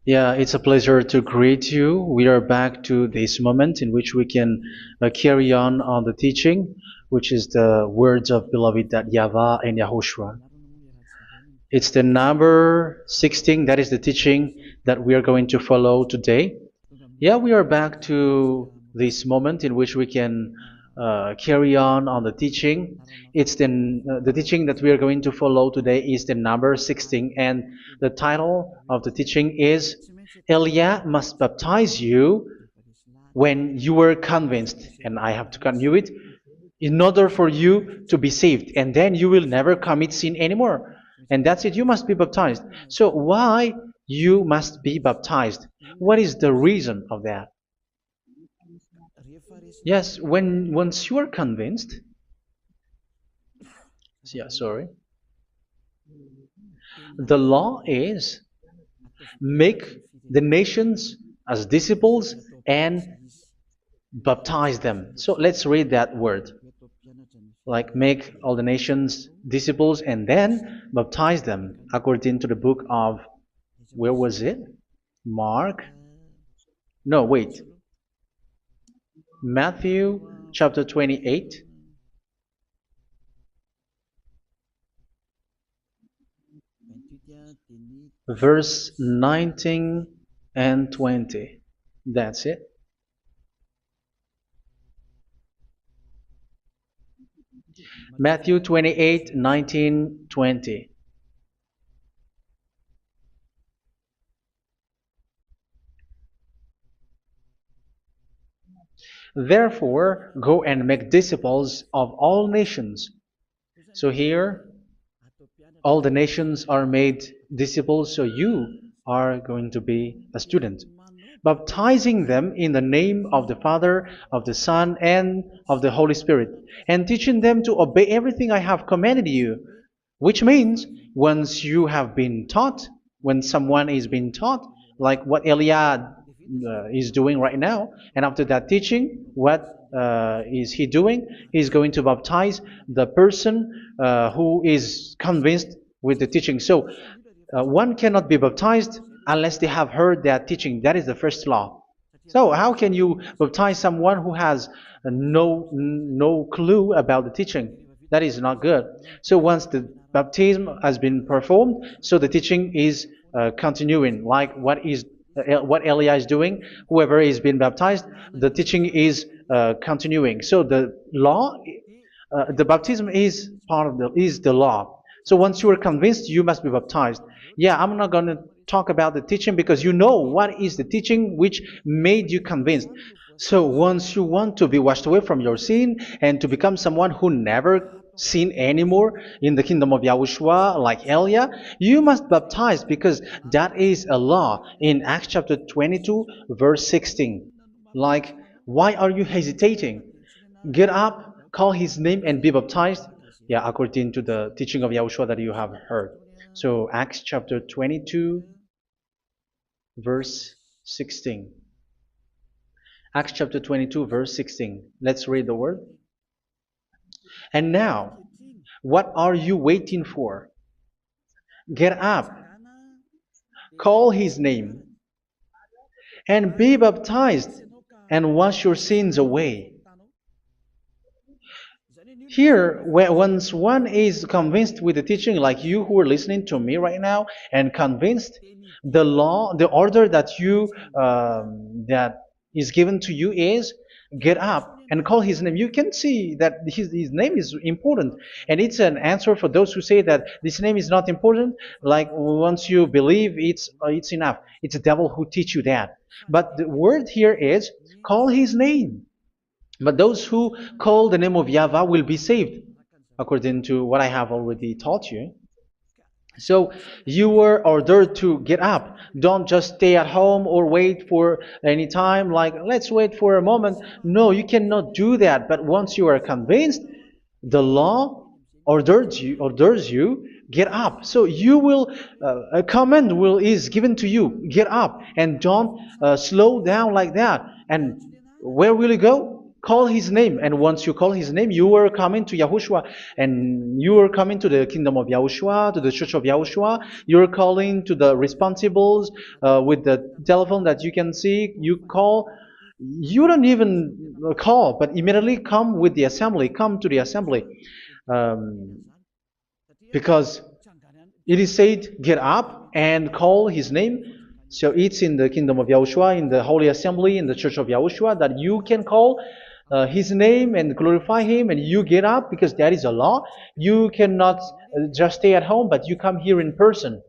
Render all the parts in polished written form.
Yeah, it's a pleasure to greet you. We are back to this moment in which we can carry on the teaching, which is the words of beloved that YAHVAH and YAHOSHUA. It's the number 16, that is the teaching that we are going to follow today. Yeah, we are back to this moment in which we can carry on the teaching. It's the teaching that we are going to follow today is the number 16, and the title of the teaching is Elia must baptize you when you were convinced, and I have to continue it, in order for you to be saved, and then you will never commit sin anymore. And that's it, you must be baptized. So why you must be baptized? What is the reason of that? Yes, when once you are convinced, yeah, sorry, the law is make the nations as disciples and baptize them. So let's read that word. Like make all the nations disciples and then baptize them according to the book of, where was it? Mark? No, wait. Matthew chapter 28. Verse 19 and 20. That's it. Matthew 28, 19, 20. Therefore, go and make disciples of all nations. So here, all the nations are made disciples, so you are going to be a student. Baptizing them in the name of the Father, of the Son, and of the Holy Spirit, and teaching them to obey everything I have commanded you. Which means, once you have been taught, when someone is being taught, like what Elia is doing right now, and after that teaching, what is he doing? He's going to baptize the person who is convinced with the teaching. So one cannot be baptized unless they have heard that teaching. That is the first law. So how can you baptize someone who has no clue about the teaching? That is not good. So once the baptism has been performed, so the teaching is continuing, like what Elia is doing. Whoever is being baptized, the teaching is continuing. So the law, the baptism is part of the law. So once you are convinced, you must be baptized. Yeah, I'm not going to talk about the teaching because you know what is the teaching which made you convinced. So once you want to be washed away from your sin and to become someone who never sin anymore in the kingdom of Yahushua, like Elia, you must baptize because that is a law in Acts chapter 22, verse 16. Like, why are you hesitating? Get up, call his name, and be baptized. Yeah, according to the teaching of Yahushua that you have heard. So Acts chapter 22, verse 16. Acts chapter 22, verse 16. Let's read the word. And now, what are you waiting for? Get up, call his name, and be baptized, and wash your sins away. Here, once one is convinced with the teaching, like you who are listening to me right now, and convinced, the law, the order that that is given to you is get up and call his name. You can see that his name is important, and it's an answer for those who say that this name is not important. Like once you believe, it's enough. It's the devil who teach you that. But the word here is call his name. But those who call the name of YAHVAH will be saved, according to what I have already taught you. So you were ordered to get up. Don't just stay at home or wait for any time, like let's wait for a moment. No, you cannot do that. But once you are convinced, the law orders you get up. So you will a command is given to you, get up, and don't slow down like that. And where will you go? call his name, and once you call his name, you are coming to Yahushua, and you are coming to the kingdom of Yahushua, to the church of Yahushua. You are calling to the responsibles with the telephone that you can see. You call. You don't even call, but immediately come with the assembly. Come to the assembly, um, because it is said, get up and call his name. So it's in the kingdom of Yahushua, in the holy assembly, in the church of Yahushua, that you can call his name and glorify him, and you get up because that is a law. You cannot just stay at home, but you come here in person.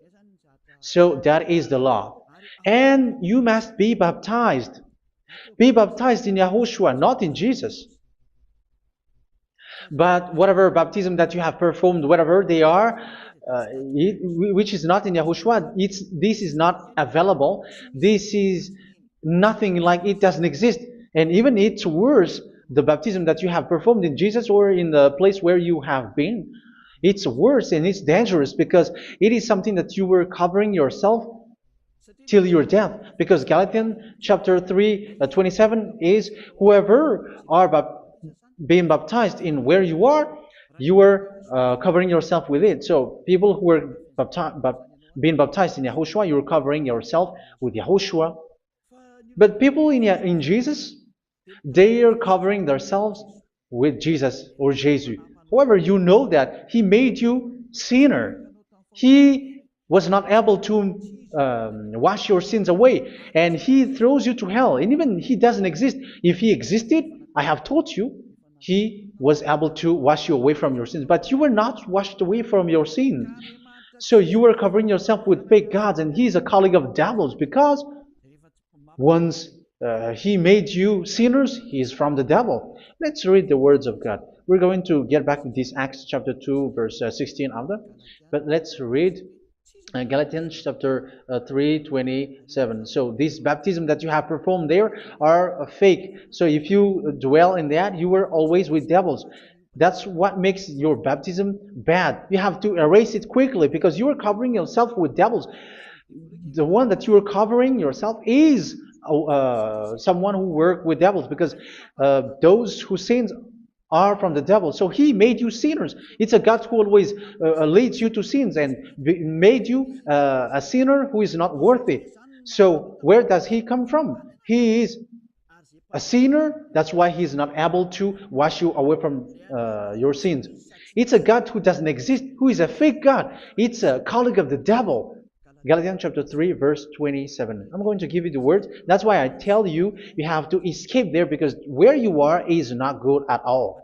So that is the law. And you must be baptized. Be baptized in Yahushua, not in Jesus. But whatever baptism that you have performed, whatever they are, which is not in Yahushua, this is not available. This is nothing, like it doesn't exist. And even it's worse, the baptism that you have performed in Jesus or in the place where you have been. It's worse and it's dangerous because it is something that you were covering yourself till your death. Because Galatians chapter 3, 27 is, whoever are being baptized in where you are covering yourself with it. So people who were being baptized in Yahushua, you're covering yourself with Yahushua. But people in Jesus, they are covering themselves with Jesus or Jesus. However, you know that he made you sinner. He was not able to wash your sins away, and he throws you to hell. And even he doesn't exist. If he existed, I have told you, he was able to wash you away from your sins. But you were not washed away from your sins. So you were covering yourself with fake gods, and he is a colleague of devils, because once he made you sinners, he is from the devil. Let's read the words of God. We're going to get back to this Acts chapter 2, verse 16 after. But let's read Galatians chapter 3:27. So this baptism that you have performed there are fake. So if you dwell in that, you were always with devils. That's what makes your baptism bad. You have to erase it quickly because you are covering yourself with devils. The one that you are covering yourself is someone who worked with devils, because those who sins are from the devil. So he made you sinners. It's a God who always leads you to sins and made you a sinner who is not worthy. So where does he come from? He is a sinner. That's why he is not able to wash you away from your sins. It's a God who doesn't exist, who is a fake God. It's a colleague of the devil. Galatians chapter 3, verse 27. I'm going to give you the words. That's why I tell you, you have to escape there, because where you are is not good at all.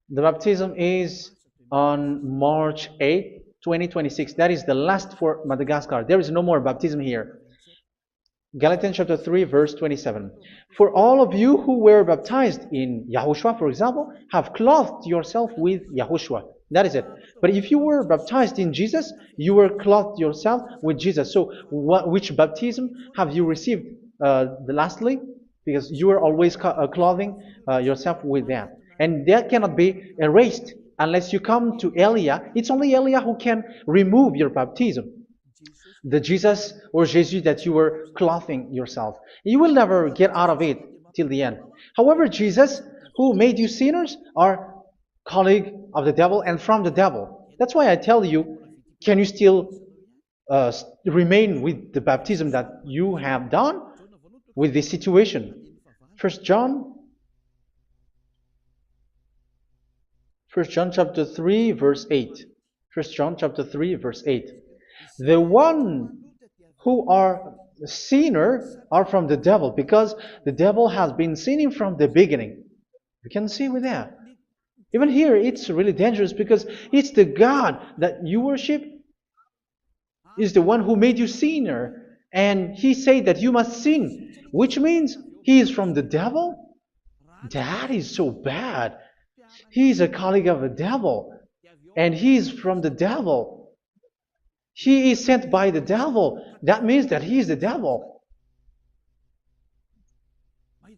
The baptism is on March 8, 2026. That is the last for Madagascar. There is no more baptism here. Galatians chapter 3, verse 27. For all of you who were baptized in Yahushua, for example, have clothed yourself with Yahushua. That is it. But if you were baptized in Jesus, you were clothed yourself with Jesus. So which baptism have you received lastly? Because you are always clothing yourself with that. And that cannot be erased unless you come to Elia. It's only Elia who can remove your baptism. The Jesus or Jesus that you were clothing yourself. You will never get out of it till the end. However, Jesus, who made you sinners, are colleague of the devil and from the devil. That's why I tell you, can you still remain with the baptism that you have done with this situation? First John chapter 3, verse 8. First John chapter 3, verse 8. The one who are sinner are from the devil, because the devil has been sinning from the beginning. You can see with that. Even here, it's really dangerous, because it's the God that you worship is the one who made you sinner. And he said that you must sin, which means he is from the devil. That is so bad. He is a colleague of the devil, and he is from the devil. He is sent by the devil. That means that he is the devil.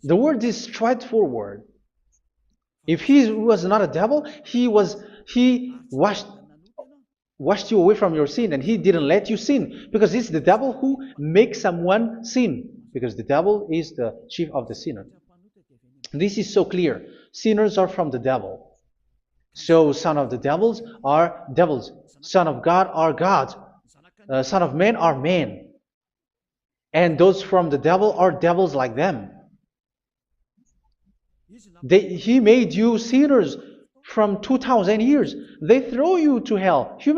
The word is straightforward. If he was not a devil, he washed you away from your sin, and he didn't let you sin, because it's the devil who makes someone sin, because the devil is the chief of the sinner. This is so clear. Sinners are from the devil. So son of the devils are devils. Son of God are God. Son of men are men. And those from the devil are devils like them. He made you sinners from 2000 years. They throw you to hell. He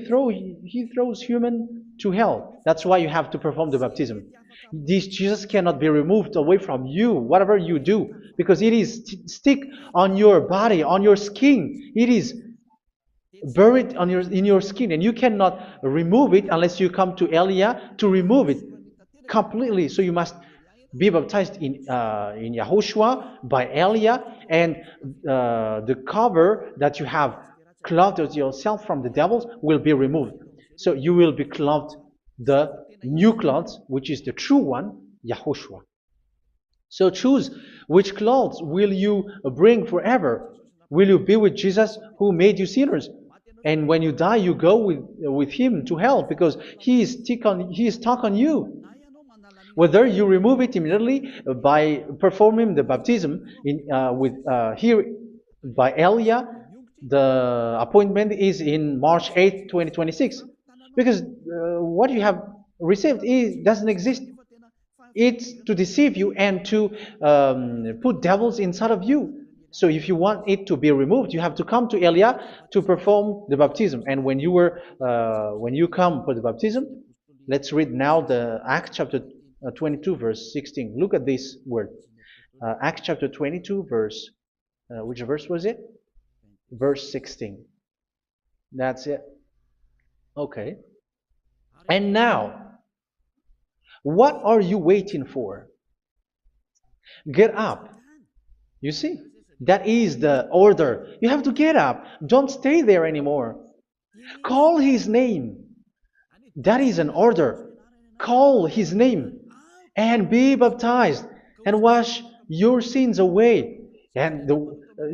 throws human to hell. That's why you have to perform the baptism. This Jesus cannot be removed away from you, whatever you do, because it is stick on your body, on your skin. It is buried in your skin, and you cannot remove it unless you come to Elia to remove it completely. So you must be baptized in Yahushua by Elia, and the cover that you have clothed yourself from the devils will be removed. So you will be clothed the new clothes, which is the true one, Yahushua. So choose which clothes will you bring forever. Will you be with Jesus who made you sinners? And when you die, you go with him to hell because he is stuck on you. Whether you remove it immediately by performing the baptism here by Elia, the appointment is in March 8, 2026. Because what you have received doesn't exist. It's to deceive you and to put devils inside of you. So if you want it to be removed, you have to come to Elia to perform the baptism. And when you come for the baptism, let's read now the Acts chapter 22 verse 16. Look at this word. Acts chapter 22 verse, which verse was it? Verse 16. That's it. Okay. And now, what are you waiting for? Get up. You see, that is the order. You have to get up. Don't stay there anymore. Call his name. That is an order. Call his name and be baptized and wash your sins away. And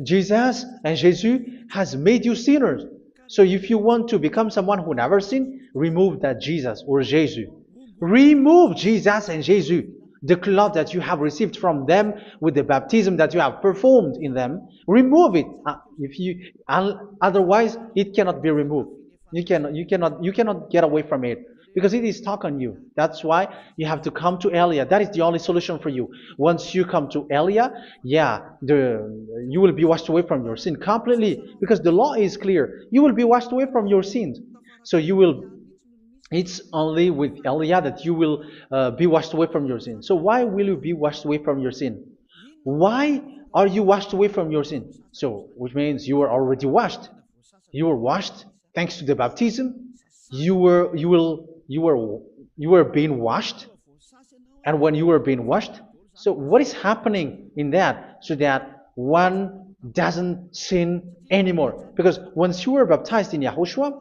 Jesus has made you sinners. So if you want to become someone who never sinned, remove that Jesus or Jesus. Remove Jesus and Jesus, the cloth that you have received from them with the baptism that you have performed in them. Remove it. Otherwise, it cannot be removed. You cannot get away from it because it is stuck on you. That's why you have to come to Elia. That is the only solution for you. Once you come to Elia, you will be washed away from your sin completely because the law is clear. You will be washed away from your sins. So it's only with Elia that you will be washed away from your sin. So why will you be washed away from your sin? Why are you washed away from your sin? So, which means you are already washed. You were washed thanks to the baptism. You were being washed, and when you were being washed, so what is happening in that? So that one doesn't sin anymore. Because once you were baptized in Yahushua,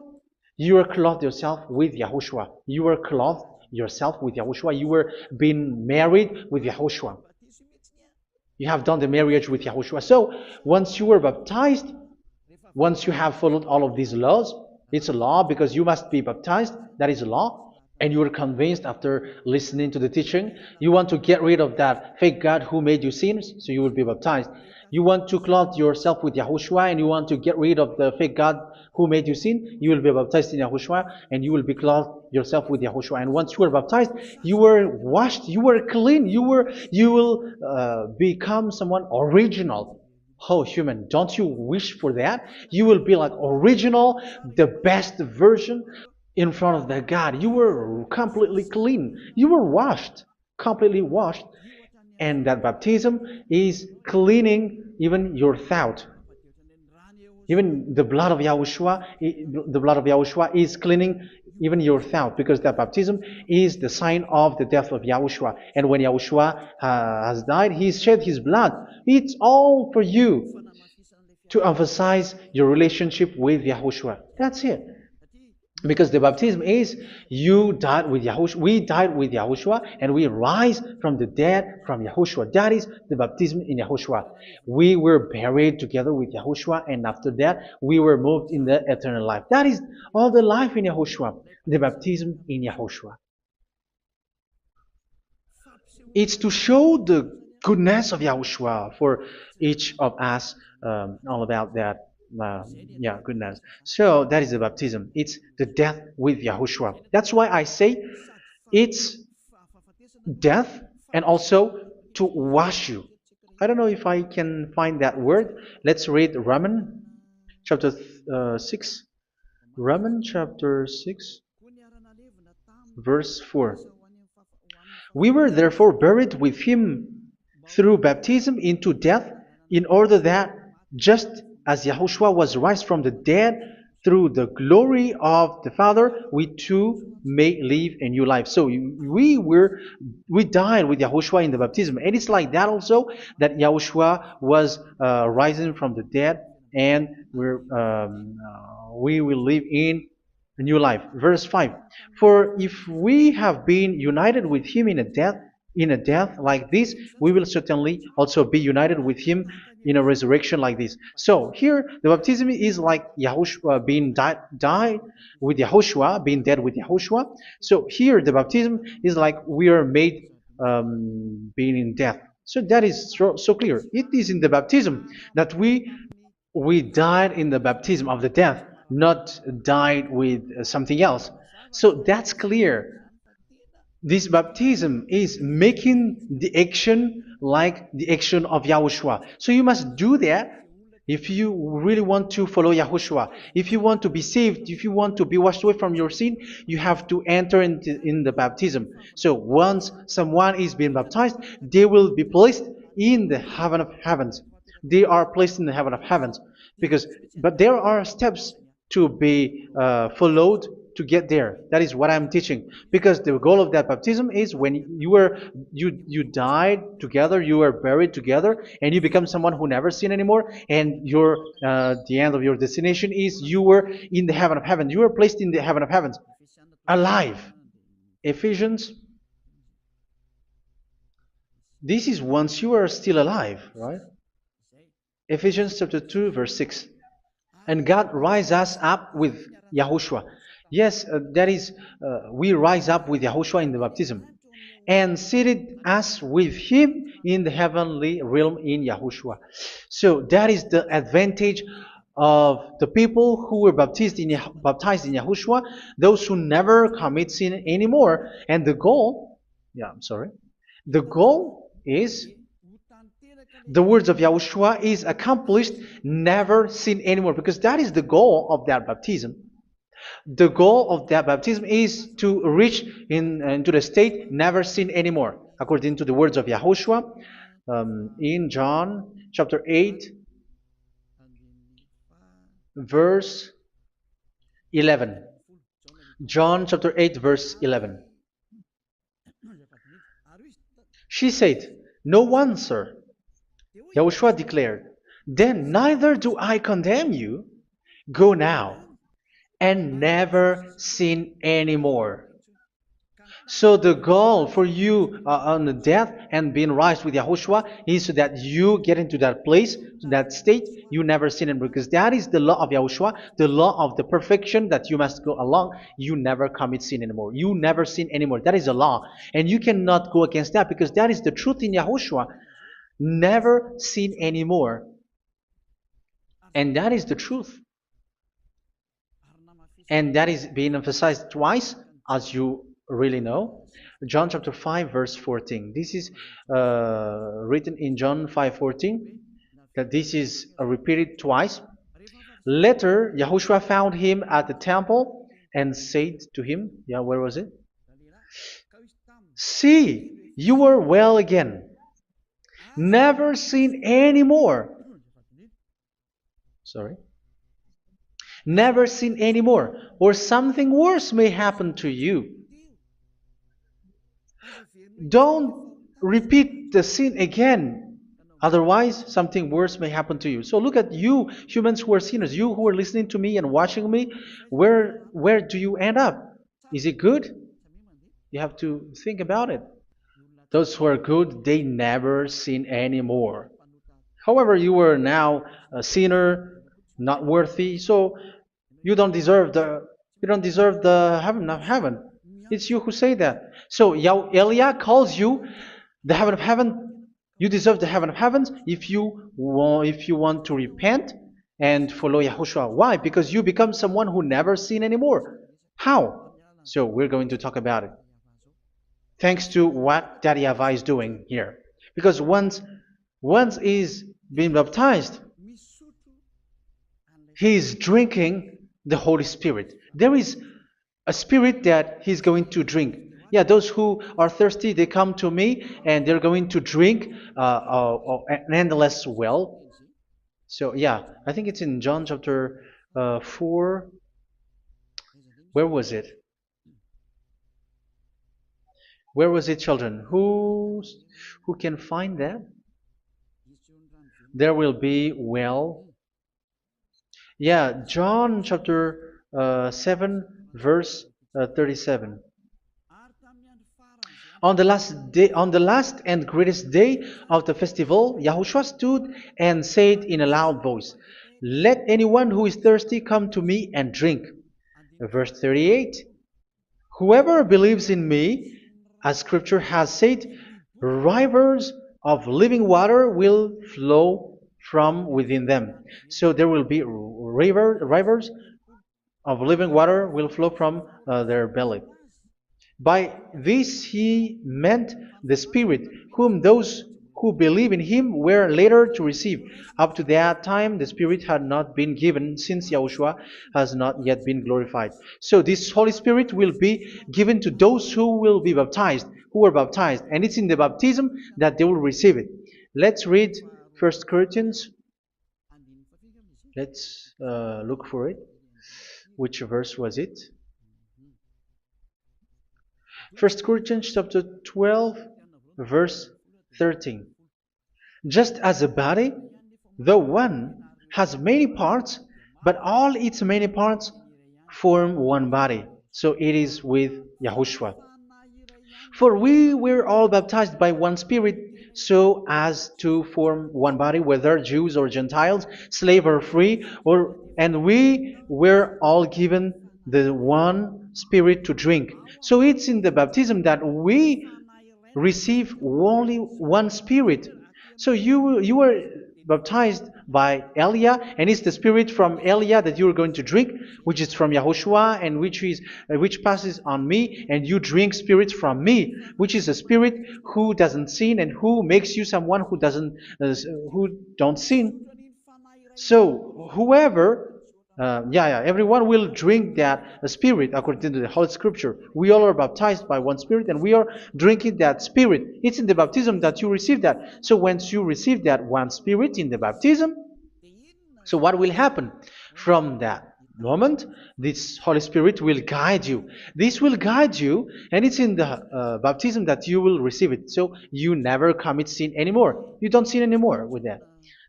you were clothed yourself with Yahushua. You were clothed yourself with Yahushua. You were being married with Yahushua. You have done the marriage with Yahushua. So once you were baptized, once you have followed all of these laws, it's a law because you must be baptized. That is a law. And you are convinced after listening to the teaching, you want to get rid of that fake God who made you sinners, so you will be baptized. You want to clothe yourself with Yahushua and you want to get rid of the fake God who made you sin, you will be baptized in Yahushua and you will be clothed yourself with Yahushua. And once you are baptized, you were washed, you were clean, you will become someone original. Oh, human, don't you wish for that? You will be like original, the best version in front of the God. You were completely clean. You were washed, completely washed. And that baptism is cleaning even your thought. Even the blood of Yahushua is cleaning even your thought, because that baptism is the sign of the death of Yahushua. And when Yahushua has died, he shed his blood. It's all for you to emphasize your relationship with Yahushua. That's it. Because the baptism is you died with Yahushua, we died with Yahushua, and we rise from the dead from Yahushua. That is the baptism in Yahushua. We were buried together with Yahushua, and after that we were moved in the eternal life. That is all the life in Yahushua, the baptism in Yahushua. It's to show the goodness of Yahushua for each of us, all about that. Uh, yeah, goodness. So that is the baptism. It's the death with Yahushua. That's why I say it's death and also to wash you. I don't know if I can find that word. Let's read Romans chapter 6. Romans chapter 6, verse 4. We were therefore buried with him through baptism into death, in order that, just as Yahushua was raised from the dead through the glory of the Father, we too may live a new life. So we died with Yahushua in the baptism, and it's like that also that Yahushua was rising from the dead, and we will live in a new life. Verse 5. For if we have been united with him in a death like this, we will certainly also be united with him in a resurrection like this. So here the baptism is like Yahushua being died with Yahushua, being dead with Yahushua. So here the baptism is like we are made being in death. So that is so clear. It is in the baptism that we died in the baptism of the death, not died with something else. So that's clear. This baptism is making the action like the action of Yahushua. So you must do that if you really want to follow Yahushua. If you want to be saved, if you want to be washed away from your sin, you have to enter in the baptism. So once someone is being baptized, they will be placed in the heaven of heavens. They are placed in the heaven of heavens because, but there are steps to be followed to get there. That is what I'm teaching. Because the goal of that baptism is when you died together, you were buried together, and you become someone who never sin anymore. And your the end of your destination is you were in the heaven of heaven. You were placed in the heaven of heavens, alive. Ephesians. This is once you are still alive, right? Ephesians chapter 2, verse 6. And God rise us up with Yahushua. Yes, that is, we rise up with Yahushua in the baptism. And seated us with him in the heavenly realm in Yahushua. So that is the advantage of the people who were baptized in Yahushua, those who never commit sin anymore. And the goal, yeah, I'm sorry, the goal is the words of Yahushua is accomplished, never sin anymore, because that is the goal of that baptism. The goal of that baptism is to reach into the state never sin anymore, according to the words of Yahushua in John chapter 8, verse 11. John chapter 8, verse 11. She said, "No one, sir." Yahushua declared, "Then neither do I condemn you. Go now and never sin anymore." So the goal for you on the death and being raised with Yahushua is so that you get into that place, to that state, you never sin anymore. Because that is the law of Yahushua, the law of the perfection that you must go along. You never commit sin anymore. You never sin anymore. That is a law. And you cannot go against that because that is the truth in Yahushua. Never sin anymore. And that is the truth. And that is being emphasized twice, as you really know. John chapter 5, verse 14. This is written in John 5:14. That this is repeated twice. Later, Yahushua found him at the temple and said to him, yeah, where was it? "See, you are well again. Never sin anymore." Sorry. "Never sin anymore, or something worse may happen to you." Don't repeat the sin again. Otherwise, something worse may happen to you. So look at you, humans who are sinners, you who are listening to me and watching me. Where do you end up? Is it good? You have to think about it. Those who are good, they never sin anymore. However, you are now a sinner, not worthy, so you don't deserve the heaven of heaven. It's you who say that. So Elia calls you the heaven of heaven You deserve the heaven of heavens if you want to repent and follow Yahushua. Why? Because you become someone who never sin anymore. How? So we're going to talk about it. Thanks to what Daddy YAHVAH is doing here. Because once he's been baptized, he is drinking the Holy Spirit. There is a spirit that he's going to drink. Yeah, those who are thirsty, they come to me and they're going to drink an endless well. So, yeah, I think it's in John chapter 4. Where was it? Where was it, children? Who can find that? There will be well. Yeah, John chapter 7, verse 37. On the last and greatest day of the festival, Yahushua stood and said in a loud voice, "Let anyone who is thirsty come to me and drink." Verse 38, "Whoever believes in me, as scripture has said, rivers of living water will flow from within them." So there will be rivers of living water will flow from their belly. By this he meant the Spirit, whom those who believe in him were later to receive. Up to that time, the Spirit had not been given, since Yahushua has not yet been glorified. So this Holy Spirit will be given to those who will be baptized, who are baptized, and it's in the baptism that they will receive it. Let's read 1 Corinthians. Let's look for it. Which verse was it? 1 Corinthians chapter 12, verse 13. Just as a body, though one, has many parts, but all its many parts form one body. So it is with Yahushua. For we were all baptized by one Spirit, so as to form one body, whether Jews or Gentiles, slave or free, and we were all given the one Spirit to drink. So it's in the baptism that we receive only one Spirit. So you were baptized by Elia, and it's the Spirit from Elia that you are going to drink, which is from Yahushua, and which passes on me, and you drink Spirit from me, which is a Spirit who doesn't sin and who makes you someone who don't sin. So whoever everyone will drink that Spirit according to the Holy Scripture. We all are baptized by one Spirit, and we are drinking that Spirit. It's in the baptism that you receive that. So once you receive that one Spirit in the baptism, so what will happen from that moment? This Holy Spirit will guide you. This will guide you, and it's in the baptism that you will receive it. So you never commit sin anymore. You don't sin anymore with that.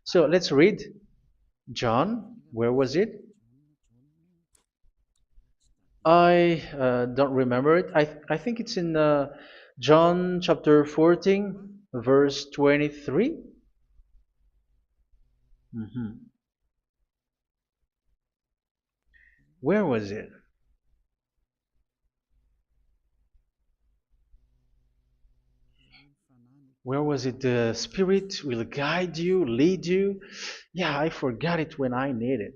So let's read John. Where was it? I don't remember it. I think it's in John chapter 14, verse 23. Mhm. Where was it? Where was it? The Spirit will guide you, lead you. Yeah, I forgot it when I need it.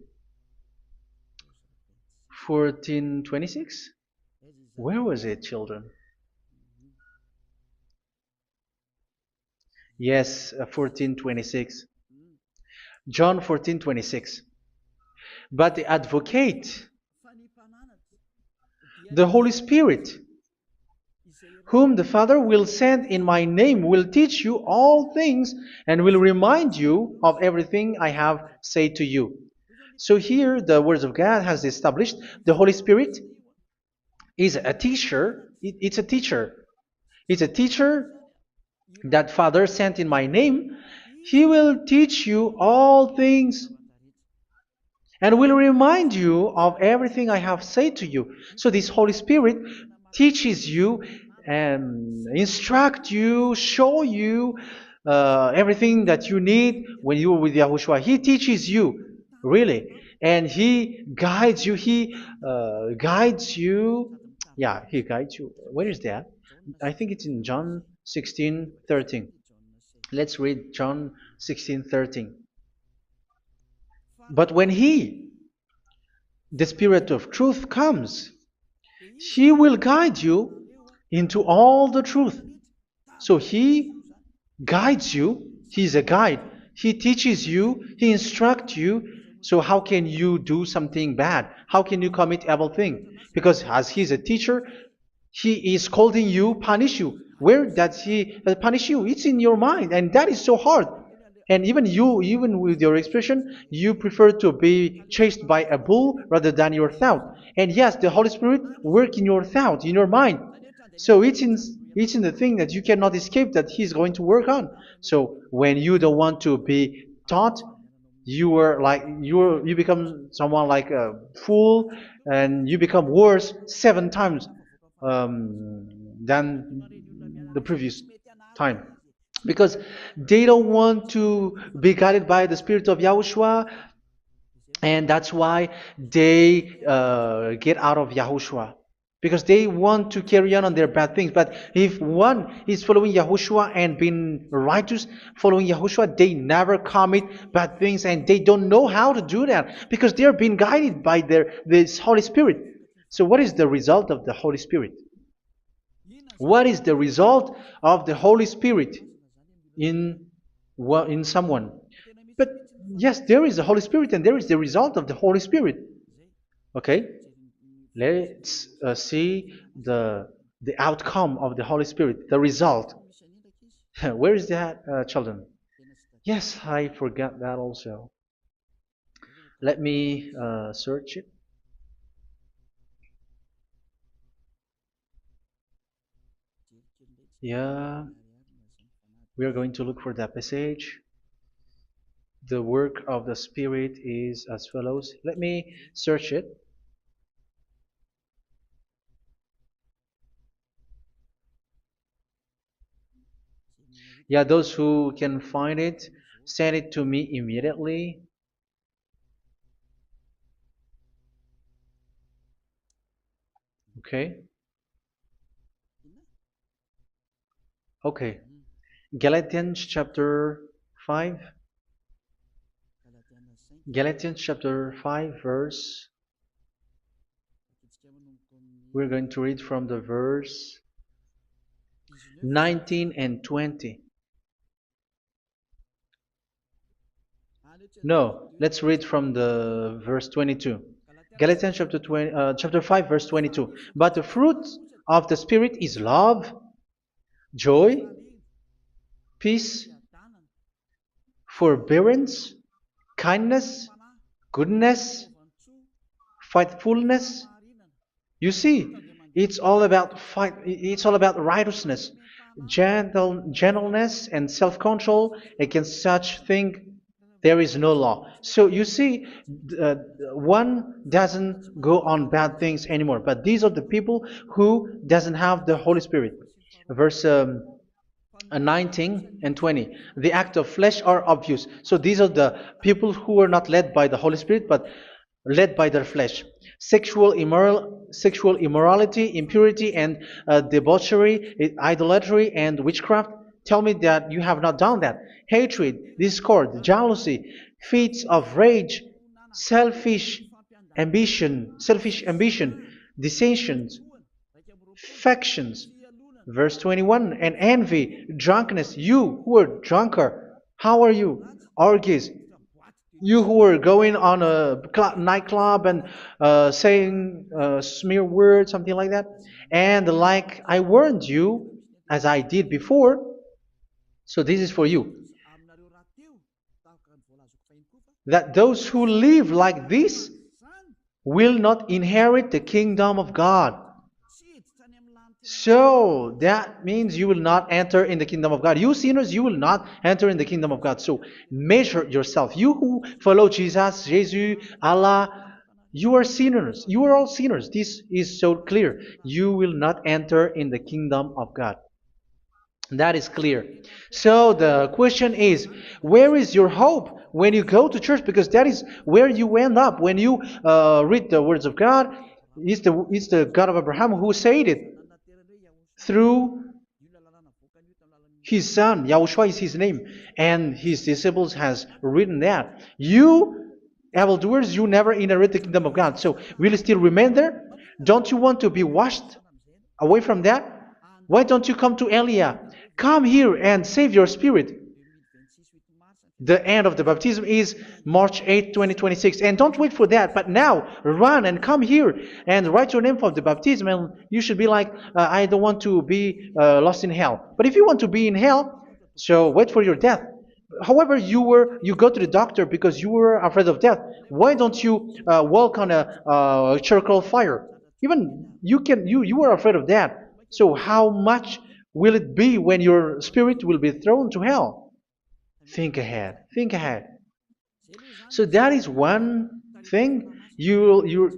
14:26? Where was it, children? Yes, 14:26. John 14:26. But the advocate, the Holy Spirit, whom the Father will send in my name, will teach you all things and will remind you of everything I have said to you. So here the words of God has established the Holy Spirit is a teacher. It's a teacher. It's a teacher that Father sent in my name. He will teach you all things and will remind you of everything I have said to you. So this Holy Spirit teaches you and instruct you, show you everything that you need when you are with Yahushua. He teaches you, really, and He guides you. He guides you. Yeah, He guides you. Where is that? I think it's in John 16:13. Let's read John 16:13. But when He, the Spirit of truth, comes, He will guide you into all the truth. So He guides you. He's a guide. He teaches you. He instructs you. So how can you do something bad? How can you commit evil thing? Because as He's a teacher, He is scolding you, punish you. Where does He punish you? It's in your mind, and that is so hard. And even you, even with your expression, you prefer to be chased by a bull rather than your thought. And yes, the Holy Spirit work in your thought, in your mind. So it's in the thing that you cannot escape that He's going to work on. So when you don't want to be taught, you become someone like a fool, and you become worse 7 times than the previous time, because they don't want to be guided by the Spirit of Yahushua, and that's why they get out of Yahushua, because they want to carry on their bad things. But if one is following Yahushua and being righteous, following Yahushua, they never commit bad things, and they don't know how to do that because they are being guided by this Holy Spirit. So what is the result of the Holy Spirit? What is the result of the Holy Spirit in in someone? But yes, there is the Holy Spirit, and there is the result of the Holy Spirit. Okay, let's see the outcome of the Holy Spirit, the result. Where is that, children? Yes, I forgot that also. Let me search it. Yeah, we are going to look for that passage. The work of the Spirit is as follows. Let me search it. Yeah, those who can find it, send it to me immediately. Okay. Okay. Galatians chapter 5. Galatians chapter 5 verse. We're going to read from the verse 19 and 20. No, let's read from the verse 22. Galatians chapter 5 verse 22. But the fruit of the Spirit is love, joy, peace, forbearance, kindness, goodness, faithfulness. You see, it's all about righteousness, gentleness, and self-control. Against such thing there is no law. So you see, uh, one doesn't go on bad things anymore. But these are the people who doesn't have the Holy Spirit. Verse 19 and 20. The act of flesh are obvious. So these are the people who are not led by the Holy Spirit, but led by their flesh. Sexual immorality, impurity, and debauchery, idolatry, and witchcraft. Tell me that you have not done that. Hatred, discord, jealousy, fits of rage, selfish ambition, dissensions, factions. Verse 21, and envy, drunkenness. You who are drunkard, how are you? Orgies. You who are going on a nightclub and saying smear words, something like that. And like I warned you, as I did before, so this is for you, that those who live like this will not inherit the kingdom of God. So that means you will not enter in the kingdom of God. You sinners, you will not enter in the kingdom of God. So measure yourself. You who follow Jesus, Allah, you are sinners. You are all sinners. This is so clear. You will not enter in the kingdom of God. That is clear. So the question is, where is your hope when you go to church? Because that is where you end up when you read the words of God. It's the God of Abraham who said it through His son, Yahushua is his name, and his disciples has written that. You, evildoers, you never inherit the kingdom of God. So will you still remain there? Don't you want to be washed away from that? Why don't you come to Elia? Come here and save your spirit. The end of the baptism is March 8th, 2026. And don't wait for that, but now run and come here and write your name for the baptism. And you should be like, I don't want to be lost in hell. But if you want to be in hell, so wait for your death. However, you go to the doctor because you were afraid of death. Why don't you walk on a charcoal fire? Even you were afraid of that. So how much will it be when your spirit will be thrown to hell? Think ahead. Think ahead. So that is one thing. You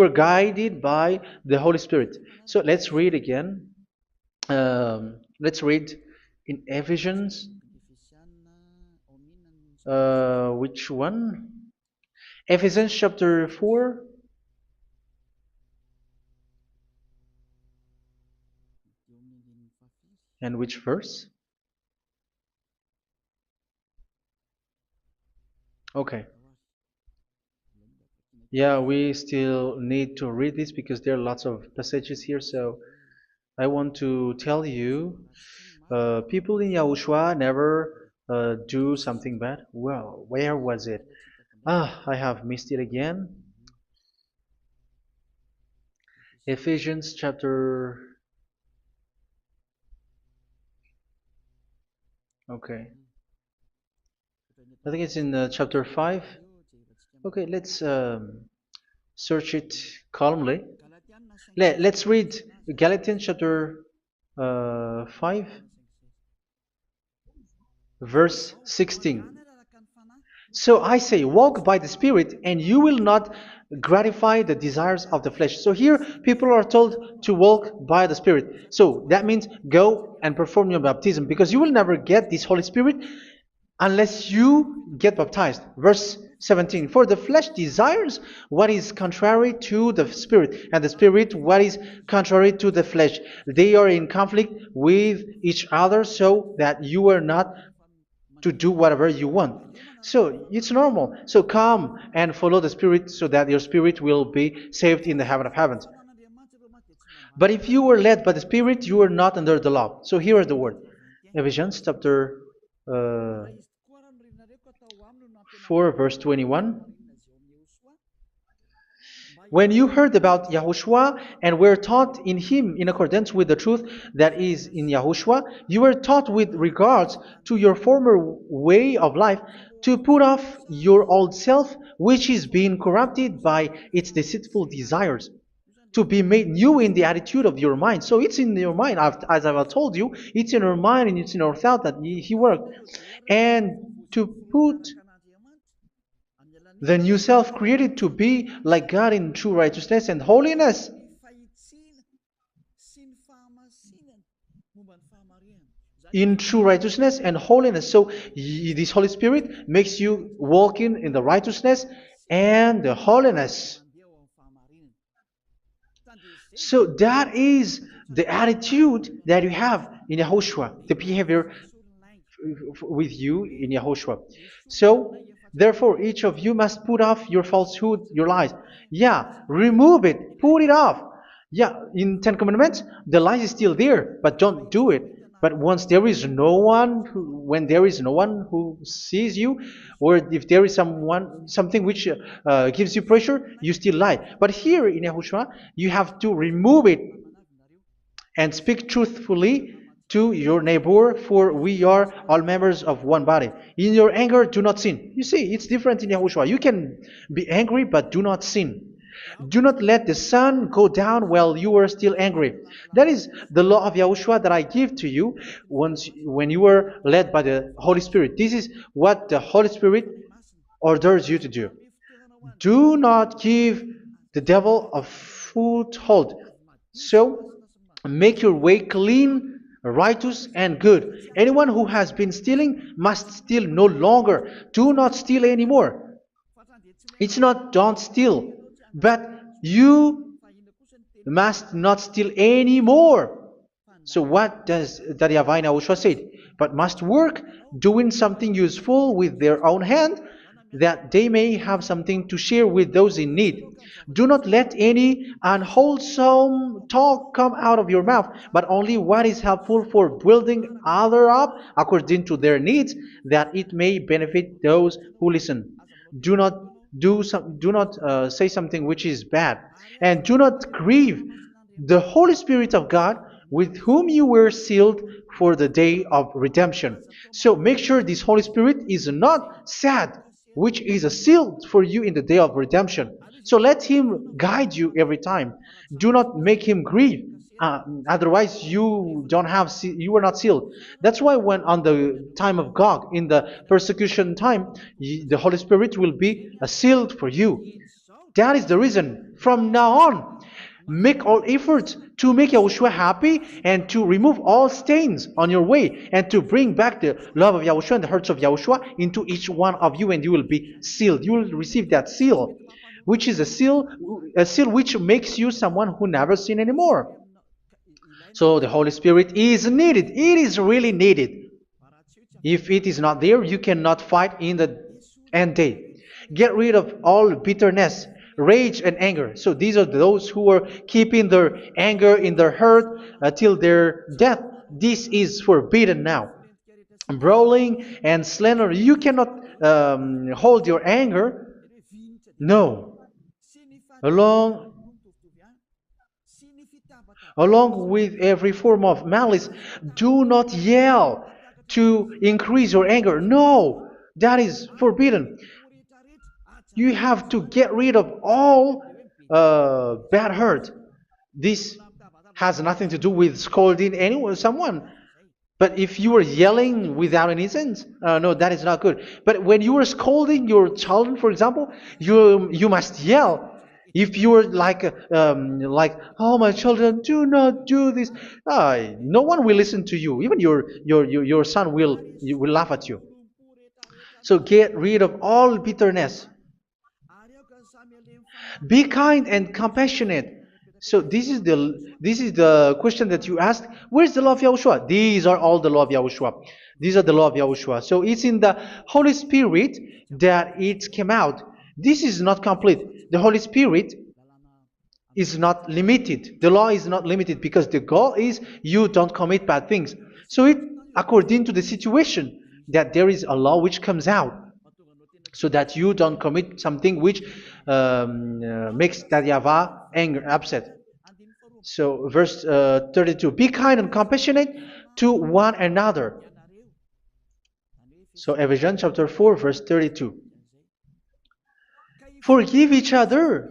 are guided by the Holy Spirit. So let's read again. Let's read in Ephesians. Which one? Ephesians chapter 4. And which verse? Okay. Yeah, we still need to read this because there are lots of passages here. So I want to tell you, people in Yahushua never do something bad. Well, where was it? I have missed it again. Ephesians chapter. Okay. I think it's in chapter 5. Okay, let's search it calmly. Let's read Galatians chapter 5, verse 16. So I say, walk by the Spirit, and you will not gratify the desires of the flesh. So here, people are told to walk by the Spirit. So that means go and perform your baptism, because you will never get this Holy Spirit unless you get baptized. Verse 17. For the flesh desires what is contrary to the Spirit, and the Spirit what is contrary to the flesh. They are in conflict with each other, so that you are not to do whatever you want. So it's normal. So come and follow the Spirit so that your spirit will be saved in the heaven of heavens. But if you were led by the Spirit, you are not under the law. So here is the word. Ephesians chapter 4 verse 21. When you heard about Yahushua and were taught in him in accordance with the truth that is in Yahushua, you were taught with regards to your former way of life to put off your old self, which is being corrupted by its deceitful desires, to be made new in the attitude of your mind. So it's in your mind, as I've told you, it's in your mind and it's in your thought that he worked. And to put the new self created to be like God in true righteousness and holiness. In true righteousness and holiness. So this Holy Spirit makes you walking in the righteousness and the holiness. So that is the attitude that you have in Yahushua, the behavior with you in Yahushua. So therefore, each of you must put off your falsehood, your lies. Yeah, remove it, put it off. Yeah, in Ten Commandments, the lie is still there, but don't do it. But once there is no one, when there is no one who sees you, or if there is something which gives you pressure, you still lie. But here in Yahushua, you have to remove it and speak truthfully to your neighbor, for we are all members of one body. In your anger, do not sin. You see, it's different in Yahushua. You can be angry, but do not sin. Do not let the sun go down while you are still angry. That is the law of Yahushua that I give to you when you were led by the Holy Spirit. This is what the Holy Spirit orders you to do. Do not give the devil a foothold. So, make your way clean, righteous, and good. Anyone who has been stealing must steal no longer. Do not steal anymore. It's not don't steal, but you must not steal anymore. So what does the YAHVAH YAHOSHUA say? But must work doing something useful with their own hand, that they may have something to share with those in need. Do not let any unwholesome talk come out of your mouth, but only what is helpful for building other up according to their needs, that it may benefit those who listen. Do not do not say something which is bad, and do not grieve the Holy Spirit of God, with whom you were sealed for the day of redemption. So make sure this Holy Spirit is not sad, which is a seal for you in the day of redemption. So let Him guide you every time. Do not make Him grieve. Otherwise, you were not sealed. That's why when on the time of God, in the persecution time, the Holy Spirit will be a sealed for you. That is the reason. From now on, make all efforts to make Yahushua happy and to remove all stains on your way and to bring back the love of Yahushua and the hearts of Yahushua into each one of you, and you will be sealed. You will receive that seal, which is a seal which makes you someone who never sin anymore. So the Holy Spirit is needed. It is really needed. If it is not there, you cannot fight in the end day. Get rid of all bitterness, rage, and anger. So these are those who are keeping their anger in their heart till their death. This is forbidden now. Brawling and slander. You cannot hold your anger. No. Along Along with every form of malice, do not yell to increase your anger. No, that is forbidden. You have to get rid of all bad hurt. This has nothing to do with scolding anyone, someone. But if you are yelling without any sense, no, that is not good. But when you are scolding your children, for example, you must yell. If you are like, oh my children, do not do this, no one will listen to you. Even your son will laugh at you. So get rid of all bitterness. Be kind and compassionate. So this is the question that you asked. Where's the law of Yahushua? These are all the law of Yahushua. These are the law of Yahushua. So it's in the Holy Spirit that it came out. This is not complete. The Holy Spirit is not limited. The law is not limited because the goal is you don't commit bad things. So it according to the situation that there is a law which comes out, so that you don't commit something which makes that YAHVAH anger, upset. So verse 32, be kind and compassionate to one another. So Ephesians chapter 4 verse 32. Forgive each other.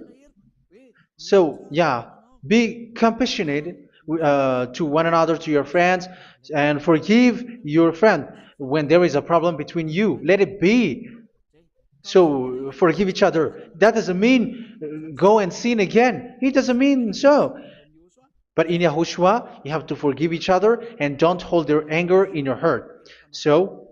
So yeah, be compassionate to one another, to your friends, and forgive your friend when there is a problem between you. Let it be. So forgive each other. That doesn't mean go and sin again. It doesn't mean so. But in Yahushua, you have to forgive each other and don't hold their anger in your heart. So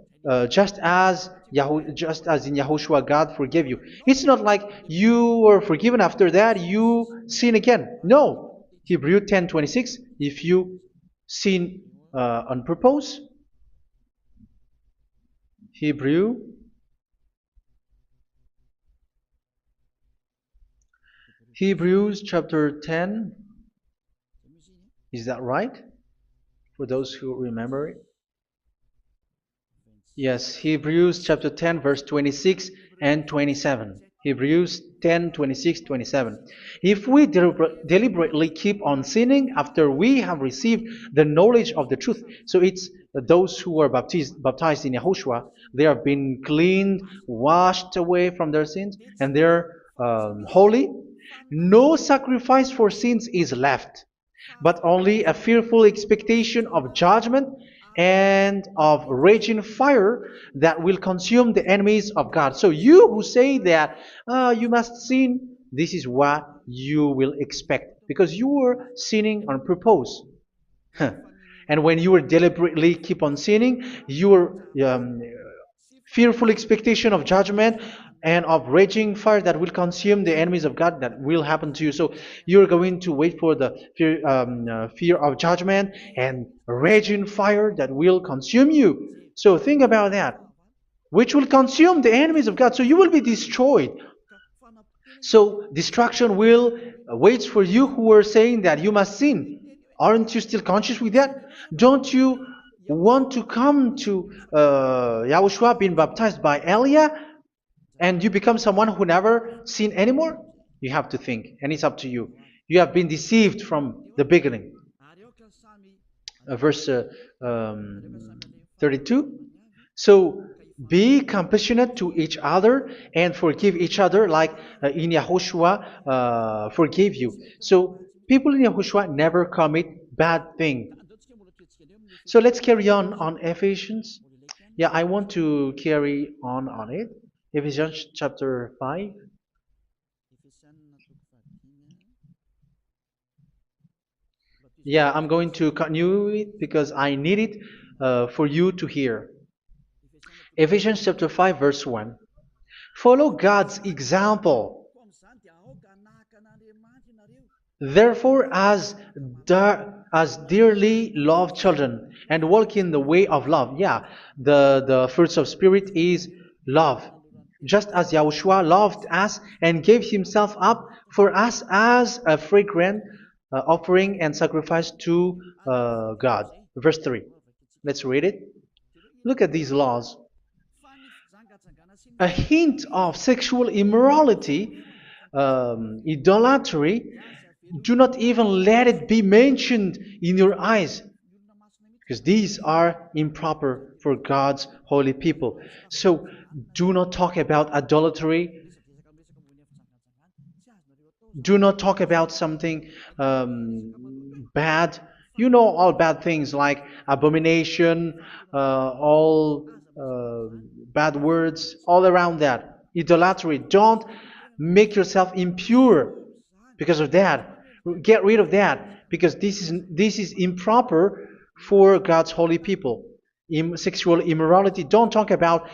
just as in Yahushua, God forgave you. It's not like you were forgiven after that you sin again. No. Hebrew 10:26. If you sin on purpose, Hebrews chapter 10. Is that right? For those who remember it? Yes, Hebrews chapter 10 verse 26 and 27. Hebrews 10, 26, 27. If we deliberately keep on sinning after we have received the knowledge of the truth, so it's those who are baptized in Yahushua, they have been cleaned, washed away from their sins, and they're holy. No sacrifice for sins is left, but only a fearful expectation of judgment and of raging fire that will consume the enemies of God. So you who say that you must sin, this is what you will expect, because you were sinning on purpose. And when you were deliberately keep on sinning, you were fearful expectation of judgment and of raging fire that will consume the enemies of God that will happen to you. So you're going to wait for the fear of judgment and raging fire that will consume you. So think about that, which will consume the enemies of God. So you will be destroyed. So destruction will wait for you who are saying that you must sin. Aren't you still conscious with that? Don't you want to come to Yahushua being baptized by Elia and you become someone who never sinned anymore? You have to think, and it's up to you. You have been deceived from the beginning. Verse 32. So be compassionate to each other and forgive each other like in Yahushua forgave you. So people in Yahushua never commit bad thing. So let's carry on Ephesians. Yeah, I want to carry on it. Ephesians chapter 5. Yeah, I'm going to continue it because I need it for you to hear. Ephesians chapter 5 verse 1. Follow God's example. Therefore, as dearly loved children, and walk in the way of love. Yeah, the fruits of spirit is love. Just as Yahushua loved us and gave himself up for us as a fragrant offering and sacrifice to God. Verse 3. Let's read it. Look at these laws. A hint of sexual immorality, idolatry, do not even let it be mentioned in your eyes, because these are improper for God's holy people. So do not talk about idolatry. Do not talk about something bad. You know all bad things like abomination, all bad words, all around that. Idolatry. Don't make yourself impure because of that. Get rid of that because this is improper for God's holy people. Sexual immorality. Don't talk about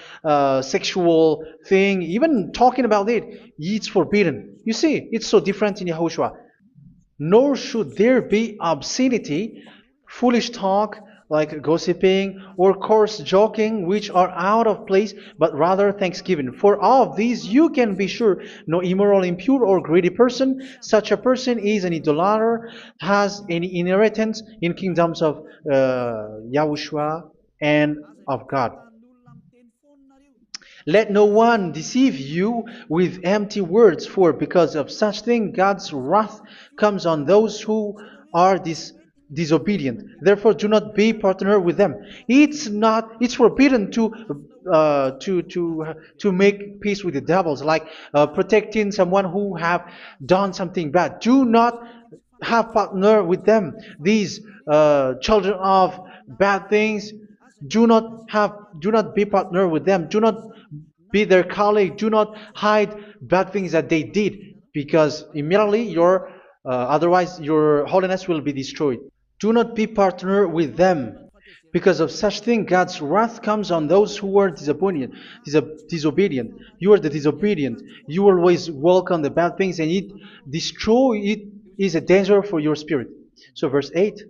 sexual thing. Even talking about it, it's forbidden. You see, it's so different in Yahushua. Nor should there be obscenity, foolish talk like gossiping or coarse joking, which are out of place, but rather thanksgiving. For of these you can be sure: no immoral, impure, or greedy person, such a person is an idolater, has any inheritance in kingdoms of Yahushua and of God. Let no one deceive you with empty words, for because of such thing God's wrath comes on those who are disobedient. Therefore, do not be partner with them. It's forbidden to make peace with the devils, like protecting someone who have done something bad. Do not have partner with them. These children of bad things, do not be partner with them. Do not be their colleague. Do not hide bad things that they did, because immediately otherwise your holiness will be destroyed. Do not be partner with them. Because of such thing, God's wrath comes on those who are disobedient. You are the disobedient. You always walk on the bad things, and it is a danger for your spirit. So verse 8.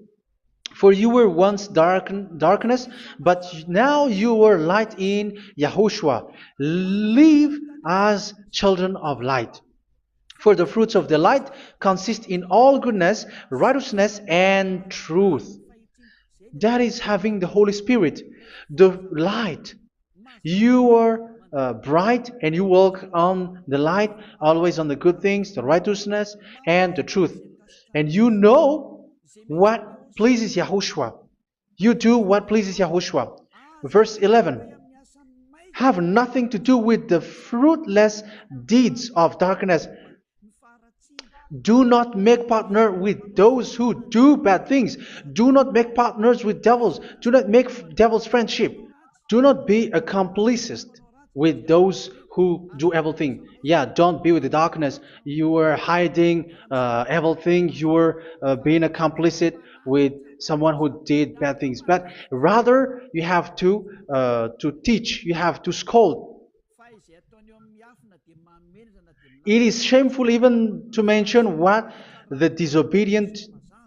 For you were once darkness, but now you are light in Yahushua. Live as children of light. For the fruits of the light consist in all goodness, righteousness, and truth. That is having the Holy Spirit, the light. You are bright and you walk on the light, always on the good things, the righteousness, and the truth. And you know what pleases Yahushua. You do what pleases Yahushua. Verse 11. Have nothing to do with the fruitless deeds of darkness. Do not make partner with those who do bad things. Do not make partners with devils. Do not make devils friendship. Do not be a complicit with those who do evil thing. Yeah, don't be with the darkness. You are hiding evil thing. You are being a complicit with someone who did bad things, but rather you have to teach, you have to scold. It is shameful even to mention what the disobedient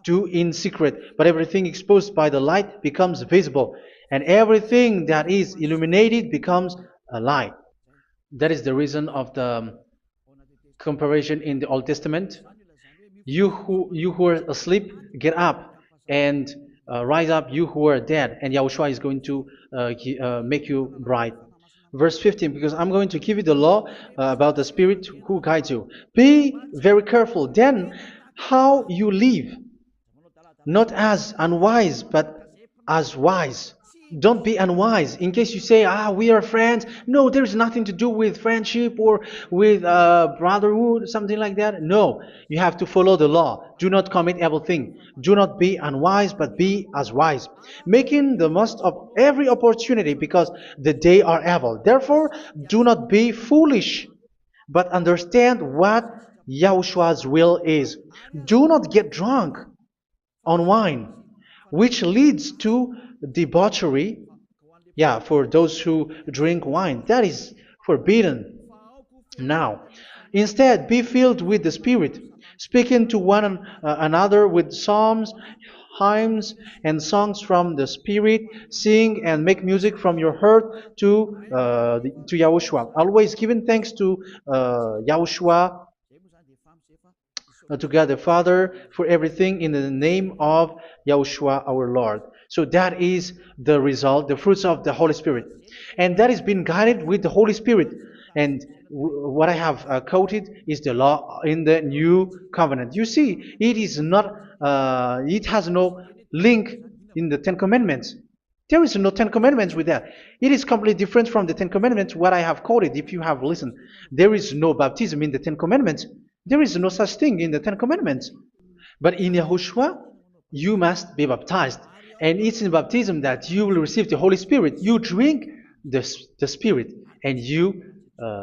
do in secret, but everything exposed by the light becomes visible, and everything that is illuminated becomes a light. That is the reason of the comparison in the Old Testament. You who are asleep, get up and rise up, you who are dead, and Yahushua is going to make you bright. Verse 15, because I'm going to give you the law about the Spirit who guides you. Be very careful then how you live, not as unwise, but as wise. Don't be unwise. In case you say, we are friends. No, there's nothing to do with friendship or with brotherhood, something like that. No, you have to follow the law. Do not commit evil thing. Do not be unwise, but be as wise, making the most of every opportunity, because the day are evil. Therefore, do not be foolish, but understand what Yahushua's will is. Do not get drunk on wine, which leads to debauchery. Yeah, for those who drink wine, that is forbidden now. Instead, be filled with the Spirit, speaking to one another with psalms, hymns, and songs from the Spirit. Sing and make music from your heart to Yahushua. Always giving thanks to Yahushua, to God the Father, for everything in the name of Yahushua our Lord. So that is the result, the fruits of the Holy Spirit. And that is being guided with the Holy Spirit. And what I have quoted is the law in the new covenant. You see, it is not, it has no link in the Ten Commandments. There is no Ten Commandments with that. It is completely different from the Ten Commandments, what I have quoted, if you have listened. There is no baptism in the Ten Commandments. There is no such thing in the Ten Commandments. But in Yahushua, you must be baptized. And it's in baptism that you will receive the Holy Spirit. You drink the Spirit, and you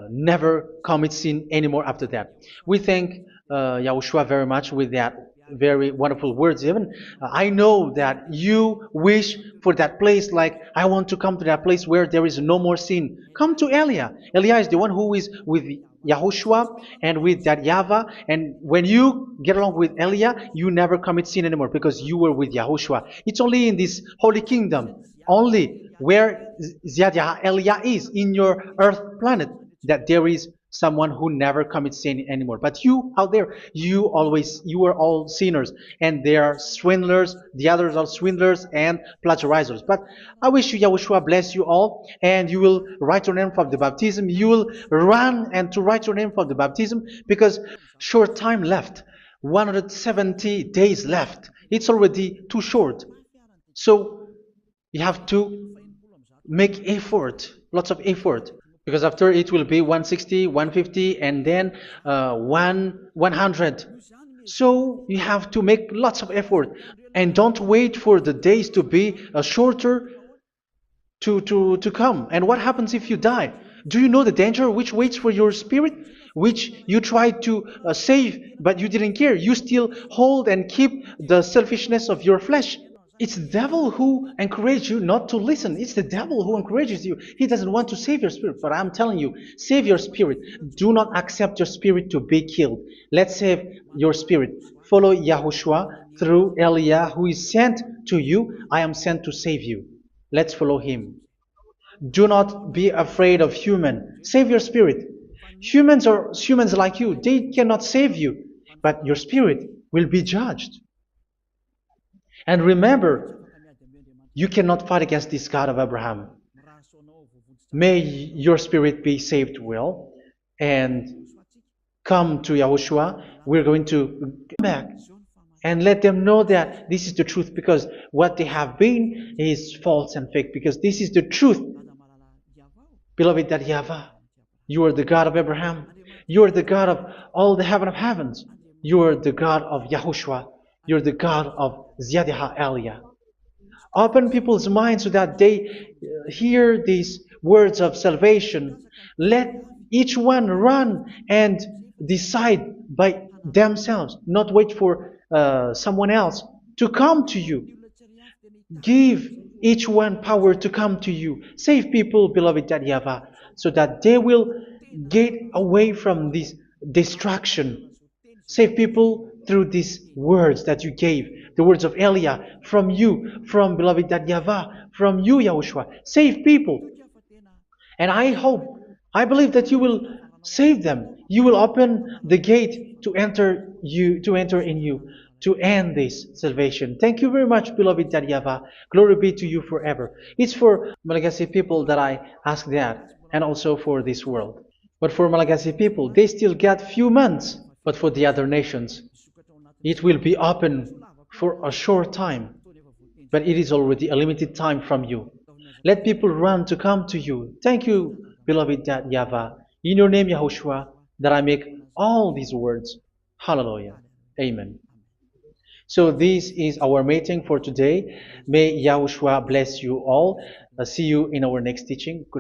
never commit sin anymore after that. We thank Yahushua very much with that very wonderful words. Even I know that you wish for that place, like, I want to come to that place where there is no more sin. Come to Elia. Elia is the one who is with Yahushua and with that YAHVAH. And when you get along with Elia, you never commit sin anymore, because you were with Yahushua. It's only in this holy kingdom, only where Ziyadah Elia is, in your earth planet, that there is someone who never commits sin anymore. But you out there, you are all sinners, and they are swindlers. The others are swindlers and plagiarizers. But I wish you, Yahushua, bless you all, and you will write your name for the baptism. You will run and to write your name for the baptism, because short time left, 170 days left. It's already too short. So you have to make effort, lots of effort, because after it will be 160, 150, and then 100. So you have to make lots of effort, and don't wait for the days to be shorter to come. And what happens if you die? Do you know the danger which waits for your spirit, which you tried to save, but you didn't care? You still hold and keep the selfishness of your flesh. It's the devil who encourages you not to listen. It's the devil who encourages you. He doesn't want to save your spirit. But I'm telling you, save your spirit. Do not accept your spirit to be killed. Let's save your spirit. Follow Yahushua through Elia, who is sent to you. I am sent to save you. Let's follow him. Do not be afraid of human. Save your spirit. Humans are humans like you. They cannot save you. But your spirit will be judged. And remember, you cannot fight against this God of Abraham. May your spirit be saved well and come to Yahushua. We're going to come back and let them know that this is the truth, because what they have been is false and fake, because this is the truth. Beloved, that YAHVAH, you are the God of Abraham. You are the God of all the heaven of heavens. You are the God of Yahushua. You're the God of Ziyadah Elia. Open people's minds so that they hear these words of salvation. Let each one run and decide by themselves, not wait for someone else to come to you. Give each one power to come to you. Save people, beloved Yahavah, so that they will get away from this destruction. Save people through these words that you gave, the words of Elia, from you, from beloved Yahavah, from you, Yahushua. Save people. And I hope, I believe that you will save them. You will open the gate to enter in you, to end this salvation. Thank you very much, beloved Yahavah. Glory be to you forever. It's for Malagasy people that I ask that, and also for this world. But for Malagasy people, they still get few months. But for the other nations, it will be open for a short time. But it is already a limited time from you. Let people run to come to you. Thank you, beloved Yahavah. In your name, Yahushua, that I make all these words. Hallelujah. Amen. So this is our meeting for today. May Yahushua bless you all. See you in our next teaching. Goodbye.